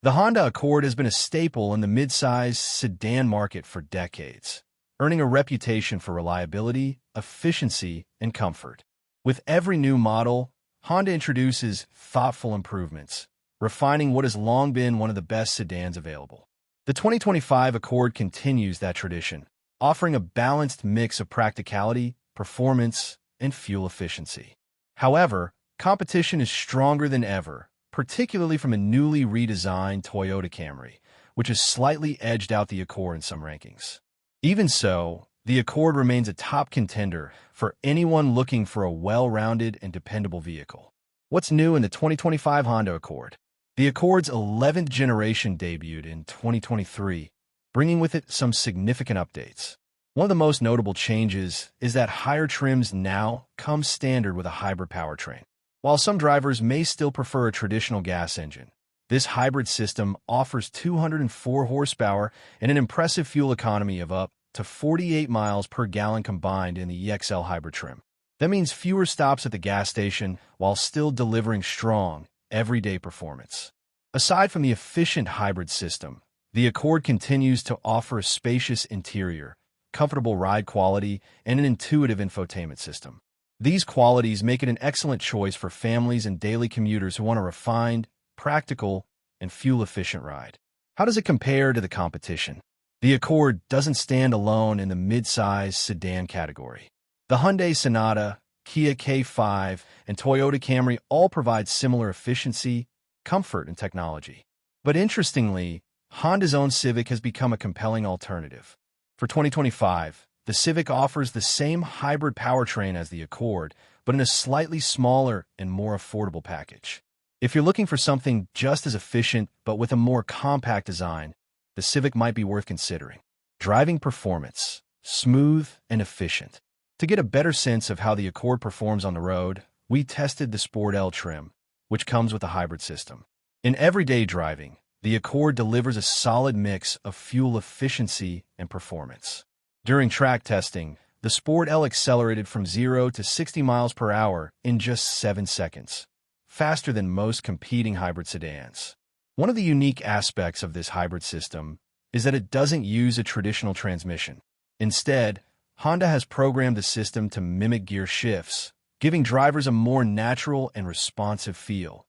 The Honda Accord has been a staple in the midsize sedan market for decades, earning a reputation for reliability, efficiency, and comfort. With every new model, Honda introduces thoughtful improvements, refining what has long been one of the best sedans available. The 2025 Accord continues that tradition, offering a balanced mix of practicality, performance, and fuel efficiency. However, competition is stronger than ever, particularly from a newly redesigned Toyota Camry, which has slightly edged out the Accord in some rankings. Even so, the Accord remains a top contender for anyone looking for a well-rounded and dependable vehicle. What's new in the 2025 Honda Accord? The Accord's 11th generation debuted in 2023, bringing with it some significant updates. One of the most notable changes is that higher trims now come standard with a hybrid powertrain. While some drivers may still prefer a traditional gas engine, this hybrid system offers 204 horsepower and an impressive fuel economy of up to 48 miles per gallon combined in the EXL hybrid trim. That means fewer stops at the gas station while still delivering strong, everyday performance. Aside from the efficient hybrid system, the Accord continues to offer a spacious interior, comfortable ride quality, and an intuitive infotainment system. These qualities make it an excellent choice for families and daily commuters who want a refined, practical, and fuel-efficient ride. How does it compare to the competition? The Accord doesn't stand alone in the mid-size sedan category. The Hyundai Sonata, Kia K5, and Toyota Camry all provide similar efficiency, comfort, and technology. But interestingly, Honda's own Civic has become a compelling alternative. For 2025, the Civic offers the same hybrid powertrain as the Accord, but in a slightly smaller and more affordable package. If you're looking for something just as efficient but with a more compact design, the Civic might be worth considering. Driving performance, smooth and efficient. To get a better sense of how the Accord performs on the road, we tested the Sport L trim, which comes with a hybrid system. In everyday driving, the Accord delivers a solid mix of fuel efficiency and performance. During track testing, the Sport L accelerated from 0 to 60 miles per hour in just 7 seconds, faster than most competing hybrid sedans. One of the unique aspects of this hybrid system is that it doesn't use a traditional transmission. Instead, Honda has programmed the system to mimic gear shifts, giving drivers a more natural and responsive feel,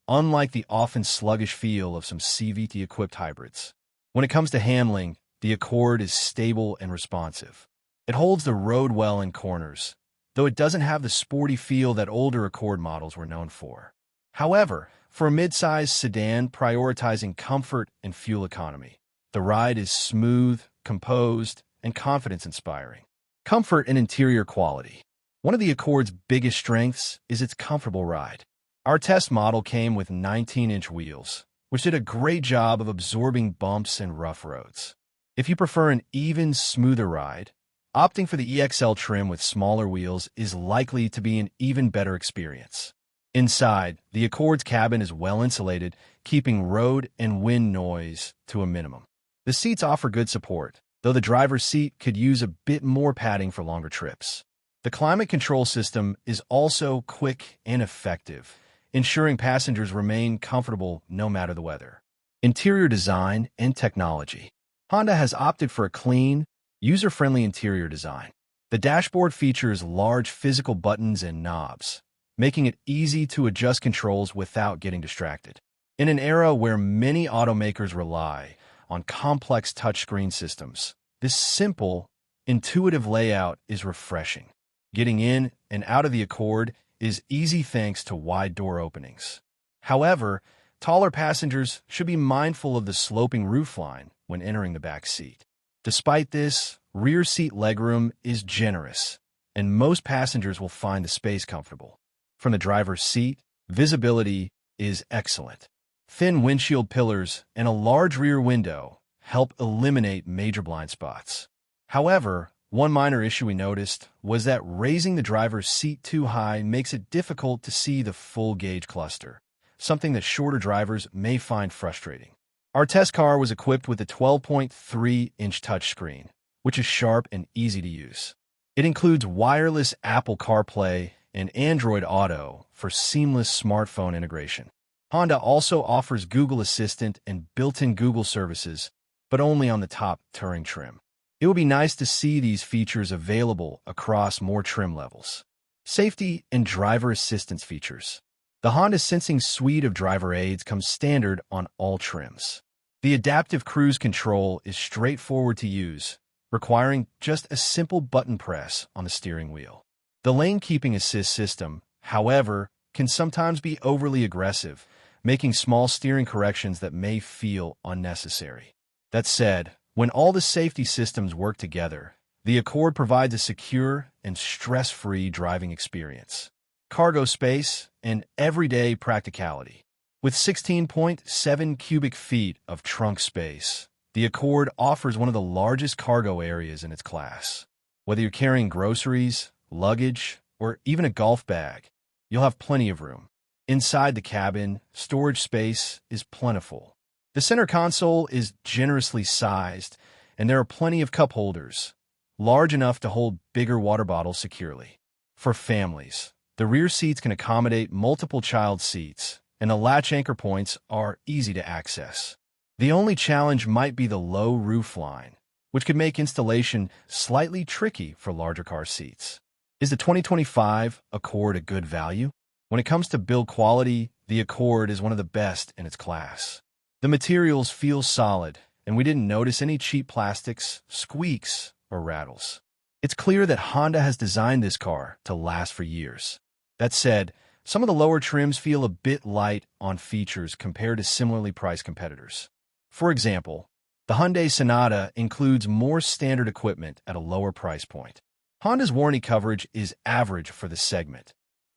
unlike the often sluggish feel of some CVT-equipped hybrids. When it comes to handling, the Accord is stable and responsive. It holds the road well in corners, though it doesn't have the sporty feel that older Accord models were known for. However, for a mid-size sedan prioritizing comfort and fuel economy, the ride is smooth, composed, and confidence-inspiring. Comfort and interior quality. One of the Accord's biggest strengths is its comfortable ride. Our test model came with 19-inch wheels, which did a great job of absorbing bumps and rough roads. If you prefer an even, smoother ride, opting for the EXL trim with smaller wheels is likely to be an even better experience. Inside, the Accord's cabin is well insulated, keeping road and wind noise to a minimum. The seats offer good support, though the driver's seat could use a bit more padding for longer trips. The climate control system is also quick and effective, ensuring passengers remain comfortable no matter the weather. Interior design and technology. Honda has opted for a clean, user-friendly interior design. The dashboard features large physical buttons and knobs, making it easy to adjust controls without getting distracted. In an era where many automakers rely on complex touchscreen systems, this simple, intuitive layout is refreshing. Getting in and out of the Accord is easy thanks to wide door openings. However, taller passengers should be mindful of the sloping roofline when entering the back seat. Despite this, rear seat legroom is generous, and most passengers will find the space comfortable. From the driver's seat, visibility is excellent. Thin windshield pillars and a large rear window help eliminate major blind spots. However, one minor issue we noticed was that raising the driver's seat too high makes it difficult to see the full gauge cluster, something that shorter drivers may find frustrating. Our test car was equipped with a 12.3-inch touchscreen, which is sharp and easy to use. It includes wireless Apple CarPlay and Android Auto for seamless smartphone integration. Honda also offers Google Assistant and built-in Google services, but only on the top touring trim. It would be nice to see these features available across more trim levels. Safety and driver assistance features. The Honda Sensing suite of driver aids comes standard on all trims. The adaptive cruise control is straightforward to use, requiring just a simple button press on the steering wheel. The lane keeping assist system, however, can sometimes be overly aggressive, making small steering corrections that may feel unnecessary. That said, when all the safety systems work together, the Accord provides a secure and stress-free driving experience. Cargo space and everyday practicality. With 16.7 cubic feet of trunk space, the Accord offers one of the largest cargo areas in its class. Whether you're carrying groceries, luggage, or even a golf bag, you'll have plenty of room. Inside the cabin, storage space is plentiful. The center console is generously sized, and there are plenty of cup holders, large enough to hold bigger water bottles securely. For families, the rear seats can accommodate multiple child seats, and the latch anchor points are easy to access. The only challenge might be the low roof line, which could make installation slightly tricky for larger car seats. Is the 2025 Accord a good value? When it comes to build quality, the Accord is one of the best in its class. The materials feel solid, and we didn't notice any cheap plastics, squeaks, or rattles. It's clear that Honda has designed this car to last for years. That said, some of the lower trims feel a bit light on features compared to similarly priced competitors. For example, the Hyundai Sonata includes more standard equipment at a lower price point. Honda's warranty coverage is average for the segment.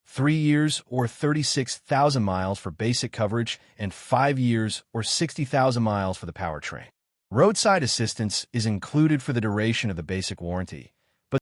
3 years or 36,000 miles for basic coverage and 5 years or 60,000 miles for the powertrain. Roadside assistance is included for the duration of the basic warranty,